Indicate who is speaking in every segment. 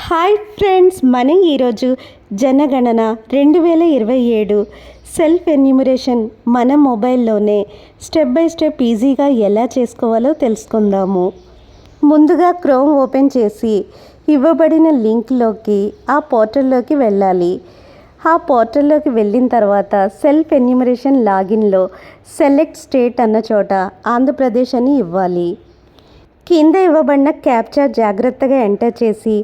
Speaker 1: Hi friends, మనం ఈరోజు జనగణన 2027 సెల్ఫ్ ఎన్యూమరేషన్ మన మొబైల్లోనే స్టెప్ బై స్టెప్ ఈజీగా ఎలా చేసుకోవాలో తెలుసుకుందాము. ముందుగా క్రోమ్ ఓపెన్ చేసి ఇవ్వబడిన లింక్లోకి ఆ పోర్టల్లోకి వెళ్ళాలి. ఆ పోర్టల్లోకి వెళ్ళిన తర్వాత సెల్ఫ్ ఎన్యూమరేషన్ లాగిన్లో సెలెక్ట్ స్టేట్ అన్న చోట ఆంధ్రప్రదేశ్ అని ఇవ్వాలి. కింద ఇవ్వబడిన క్యాప్చా జాగ్రత్తగా ఎంటర్ చేసి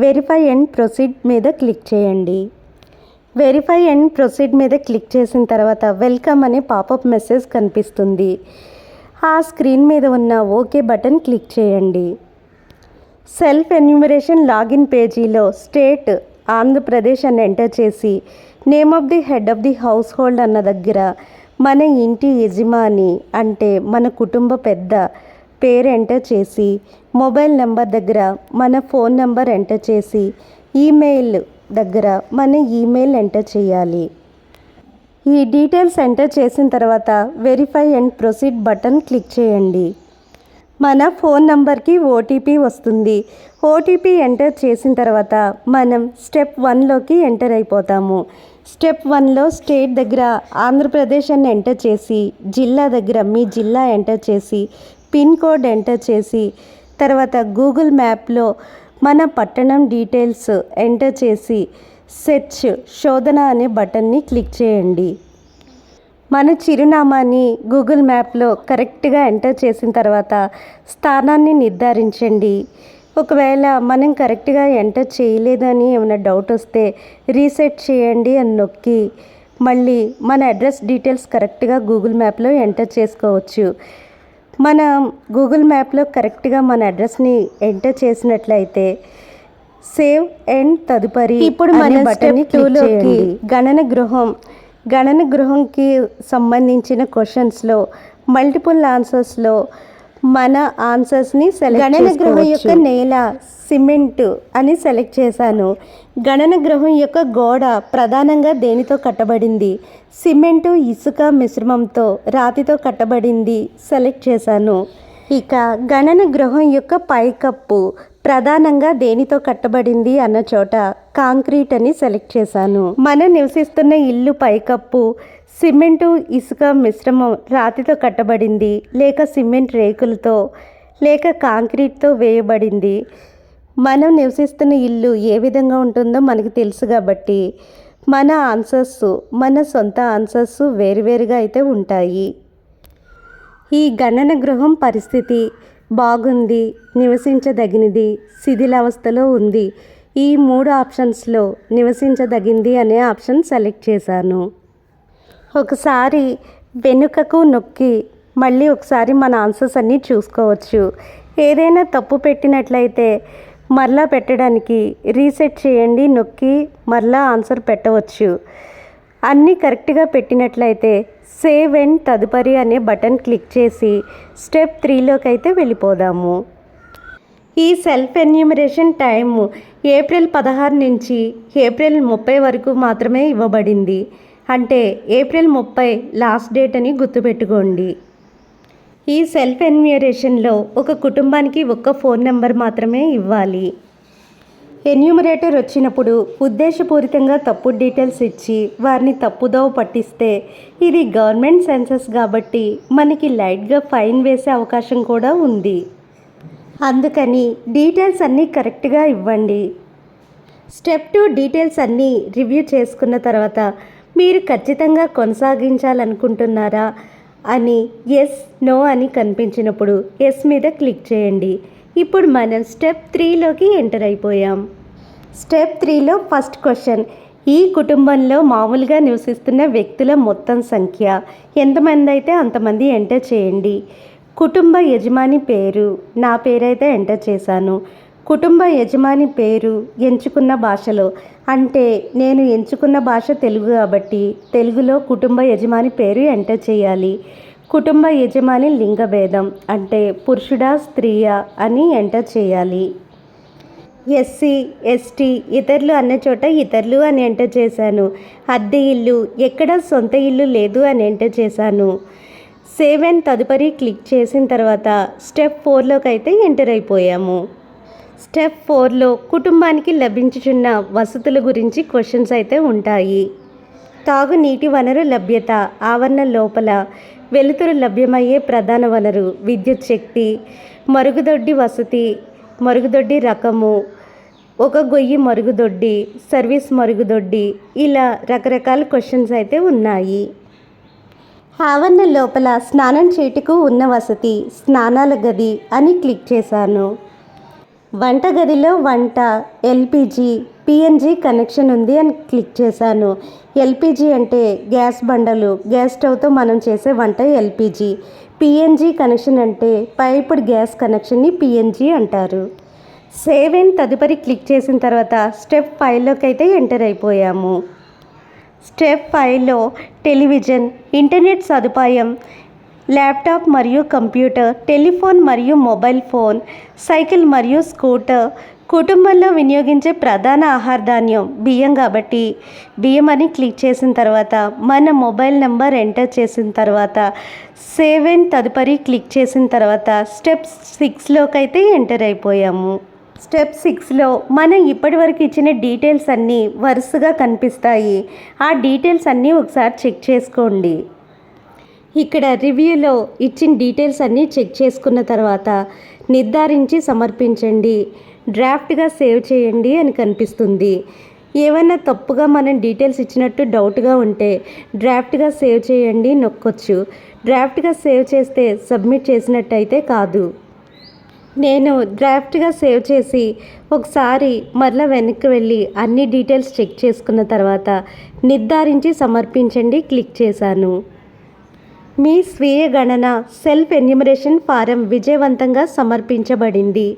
Speaker 1: వెరిఫై అండ్ ప్రొసీడ్ మీద క్లిక్ చేయండి. వెరిఫై అండ్ ప్రొసీడ్ మీద క్లిక్ చేసిన తర్వాత వెల్కమ్ అనే పాపప్ మెసేజ్ కనిపిస్తుంది. ఆ స్క్రీన్ మీద ఉన్న ఓకే బటన్ క్లిక్ చేయండి. సెల్ఫ్ ఎన్యూమరేషన్ లాగిన్ పేజీలో స్టేట్ ఆంధ్రప్రదేశ్ అని ఎంటర్ చేసి name of the head of the house hold అన్న దగ్గర మన ఇంటి యజమాని అంటే మన కుటుంబ పెద్ద పేరు ఎంటర్ చేసి మొబైల్ నెంబర్ దగ్గర మన ఫోన్ నెంబర్ ఎంటర్ చేసి ఈమెయిల్ దగ్గర మన ఈమెయిల్ ఎంటర్ చేయాలి. ఈ డీటెయిల్స్ ఎంటర్ చేసిన తర్వాత verify and proceed button click చేయండి. మన ఫోన్ నెంబర్కి ఓటీపీ వస్తుంది. ఓటీపీ ఎంటర్ చేసిన తర్వాత మనం స్టెప్ 1లోకి ఎంటర్ అయిపోతాము. స్టెప్ 1లో స్టేట్ దగ్గర ఆంధ్రప్రదేశ్ అని ఎంటర్ చేసి జిల్లా దగ్గర మీ జిల్లా ఎంటర్ చేసి పిన్ కోడ్ ఎంటర్ చేసి తర్వాత గూగుల్ మ్యాప్లో మన పట్టణం డీటెయిల్స్ ఎంటర్ చేసి సెర్చ్ శోధన అనే బటన్ని క్లిక్ చేయండి. మన చిరునామాని గూగుల్ మ్యాప్లో కరెక్ట్గా ఎంటర్ చేసిన తర్వాత స్థానాన్ని నిర్ధారించండి. ఒకవేళ మనం కరెక్ట్గా ఎంటర్ చేయలేదని ఏమైనా డౌట్ వస్తే రీసెట్ చేయండి అని నొక్కి మళ్ళీ మన అడ్రస్ డీటెయిల్స్ కరెక్ట్గా గూగుల్ మ్యాప్లో ఎంటర్ చేసుకోవచ్చు. మనం గూగుల్ మ్యాప్లో కరెక్ట్గా మన అడ్రస్ని ఎంటర్ చేసినట్లయితే సేవ్ అండ్ తదుపరి ఇప్పుడు మన బటన్ని క్లిక్ చేయండి. గణన గృహంకి సంబంధించిన క్వశ్చన్స్లో మల్టిపుల్ ఆన్సర్స్లో మన ఆన్సర్స్ని సెలెక్ట్ గణన గృహం యొక్క నేల సిమెంట్ అని సెలెక్ట్ చేశాను. గణన గృహం యొక్క గోడ ప్రధానంగా దేనితో కట్టబడింది? సిమెంటు ఇసుక మిశ్రమంతో రాతితో కట్టబడింది సెలెక్ట్ చేశాను. ఇక గణన గృహం యొక్క పైకప్పు ప్రధానంగా దేనితో కట్టబడింది అన్న చోట కాంక్రీట్ అని సెలెక్ట్ చేశాను. మనం నివసిస్తున్న ఇల్లు పైకప్పు సిమెంటు ఇసుక మిశ్రమం రాతితో కట్టబడింది లేక సిమెంట్ రేకులతో లేక కాంక్రీట్తో వేయబడింది. మనం నివసిస్తున్న ఇల్లు ఏ విధంగా ఉంటుందో మనకు తెలుసు కాబట్టి మన ఆన్సర్స్ మన సొంత ఆన్సర్స్ వేరువేరుగా అయితే ఉంటాయి. ఈ గణన గృహం పరిస్థితి బాగుంది, నివసించదగినది, శిథిలావస్థలో ఉంది. ఈ 3 ఆప్షన్స్లో నివసించదగింది అనే ఆప్షన్ సెలెక్ట్ చేశాను. ఒకసారి వెనుకకు నొక్కి మళ్ళీ ఒకసారి మన ఆన్సర్స్ అన్నీ చూసుకోవచ్చు. ఏదైనా తప్పు పెట్టినట్లయితే మరలా పెట్టడానికి రీసెట్ చేయండి నొక్కి మరలా ఆన్సర్ పెట్టవచ్చు. అన్నీ కరెక్ట్గా పెట్టినట్లయితే సేవ్ అండ్ తదుపరి అనే బటన్ క్లిక్ చేసి స్టెప్ 3లోకి అయితే వెళ్ళిపోదాము. ఈ సెల్ఫ్ ఎన్యూమరేషన్ టైము ఏప్రిల్ 16 నుంచి ఏప్రిల్ 30 వరకు మాత్రమే ఇవ్వబడింది. అంటే ఏప్రిల్ 30 లాస్ట్ డేట్ అని గుర్తుపెట్టుకోండి. ఈ సెల్ఫ్ ఎన్యూమరేషన్లో ఒక కుటుంబానికి ఒక్క ఫోన్ నెంబర్ మాత్రమే ఇవ్వాలి. ఎన్యూమరేటర్ వచ్చినప్పుడు ఉద్దేశపూరితంగా తప్పుడు డీటెయిల్స్ ఇచ్చి వారిని తప్పుదోవ పట్టిస్తే ఇది గవర్నమెంట్ సెన్సస్ కాబట్టి మనకి లైట్గా ఫైన్ వేసే అవకాశం కూడా ఉంది. అందుకని డీటెయిల్స్ అన్నీ కరెక్ట్గా ఇవ్వండి. స్టెప్ 2 డీటెయిల్స్ అన్నీ రివ్యూ చేసుకున్న తర్వాత మీరు ఖచ్చితంగా కొనసాగించాలనుకుంటున్నారా అని ఎస్ నో అని కనిపించినప్పుడు ఎస్ మీద క్లిక్ చేయండి. ఇప్పుడు మనం స్టెప్ 3లోకి ఎంటర్ అయిపోయాం. స్టెప్ 3లో ఫస్ట్ క్వశ్చన్, ఈ కుటుంబంలో మామూలుగా నివసిస్తున్న వ్యక్తుల మొత్తం సంఖ్య ఎంతమంది అయితే అంతమంది ఎంటర్ చేయండి. కుటుంబ యజమాని పేరు నా పేరైతే ఎంటర్ చేశాను. కుటుంబ యజమాని పేరు ఎంచుకున్న భాషలో, అంటే నేను ఎంచుకున్న భాష తెలుగు కాబట్టి తెలుగులో కుటుంబ యజమాని పేరు ఎంటర్ చేయాలి. కుటుంబ యజమాని లింగభేదం అంటే పురుషుడా స్త్రీయా అని ఎంటర్ చేయాలి. ఎస్సీ ఎస్టీ ఇతరులు అన్న చోట ఇతరులు అని ఎంటర్ చేశాను. అద్దె ఇల్లు ఎక్కడ సొంత ఇల్లు లేదు అని ఎంటర్ చేశాను. సేవ్ అండ్ తదుపరి క్లిక్ చేసిన తర్వాత స్టెప్ 4లోకి అయితే ఎంటర్ అయిపోయాము. స్టెప్ 4లో కుటుంబానికి లభించుచున్న వసతుల గురించి క్వశ్చన్స్ అయితే ఉంటాయి. తాగునీటి వనరు లభ్యత, ఆవరణ లోపల వెలుతురు లభ్యమయ్యే ప్రధాన వనరు, విద్యుత్ శక్తి, మరుగుదొడ్డి వసతి, మరుగుదొడ్డి రకము, ఒక గొయ్యి మరుగుదొడ్డి, సర్వీస్ మరుగుదొడ్డి, ఇలా రకరకాల క్వశ్చన్స్ అయితే ఉన్నాయి. ఆవరణ లోపల స్నానం చేటుకు ఉన్న వసతి, స్నానాల గది అని క్లిక్ చేశాను. వంటగదిలో వంట, ఎల్పిజి, పిఎన్జి కనెక్షన్ ఉంది అని క్లిక్ చేశాను. ఎల్పిజి అంటే గ్యాస్ బండలు, గ్యాస్ స్టవ్తో మనం చేసే వంట ఎల్పిజి. పిఎన్జి కనెక్షన్ అంటే పైప్డ్ గ్యాస్ కనెక్షన్ని పిఎన్జి అంటారు. సేవ్ అండ్ తదుపరి క్లిక్ చేసిన తర్వాత స్టెప్ 5లోకి అయితే ఎంటర్ అయిపోయాము. స్టెప్ 5లో టెలివిజన్, ఇంటర్నెట్ సదుపాయం, ల్యాప్టాప్ మరియు కంప్యూటర్, టెలిఫోన్ మరియు మొబైల్ ఫోన్, సైకిల్ మరియు స్కూటర్, కుటుంబంలో వినియోగించే ప్రధాన ఆహార ధాన్యం బియ్యం కాబట్టి బియ్యం అని క్లిక్ చేసిన తర్వాత మన మొబైల్ నెంబర్ ఎంటర్ చేసిన తర్వాత సేవ్ అండ్ తదుపరి క్లిక్ చేసిన తర్వాత స్టెప్ 6లోకి అయితే ఎంటర్ అయిపోయాము. స్టెప్ 6లో మనం ఇప్పటివరకు ఇచ్చిన డీటెయిల్స్ అన్నీ వరుసగా కనిపిస్తాయి. ఆ డీటెయిల్స్ అన్నీ ఒకసారి చెక్ చేసుకోండి. ఇక్కడ రివ్యూలో ఇచ్చిన డీటెయిల్స్ అన్నీ చెక్ చేసుకున్న తర్వాత నిర్ధారించి సమర్పించండి, డ్రాఫ్ట్గా సేవ్ చేయండి అని కనిపిస్తుంది. ఏమైనా తప్పుగా మనం డీటెయిల్స్ ఇచ్చినట్టు డౌట్గా ఉంటే డ్రాఫ్ట్గా సేవ్ చేయండి నొక్కొచ్చు. డ్రాఫ్ట్గా సేవ్ చేస్తే సబ్మిట్ చేసినట్టయితే కాదు. నేను డ్రాఫ్ట్గా సేవ్ చేసి ఒకసారి మరలా వెనక్కి వెళ్ళి అన్ని డీటెయిల్స్ చెక్ చేసుకున్న తర్వాత నిర్ధారించి సమర్పించండి క్లిక్ చేశాను. మీ స్వీయ గణన సెల్ఫ్ ఎన్యూమరేషన్ ఫారం విజయవంతంగా సమర్పించబడింది.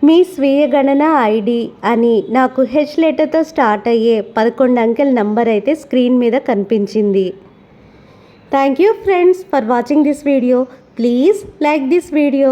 Speaker 1: మీ స్వీయ గణన ఐడి అని నాకు హెచ్ లెటర్తో స్టార్ట్ అయ్యే 11 అంకెల నంబర్ అయితే స్క్రీన్ మీద కనిపించింది. Thank you friends for watching this video. Please like this video.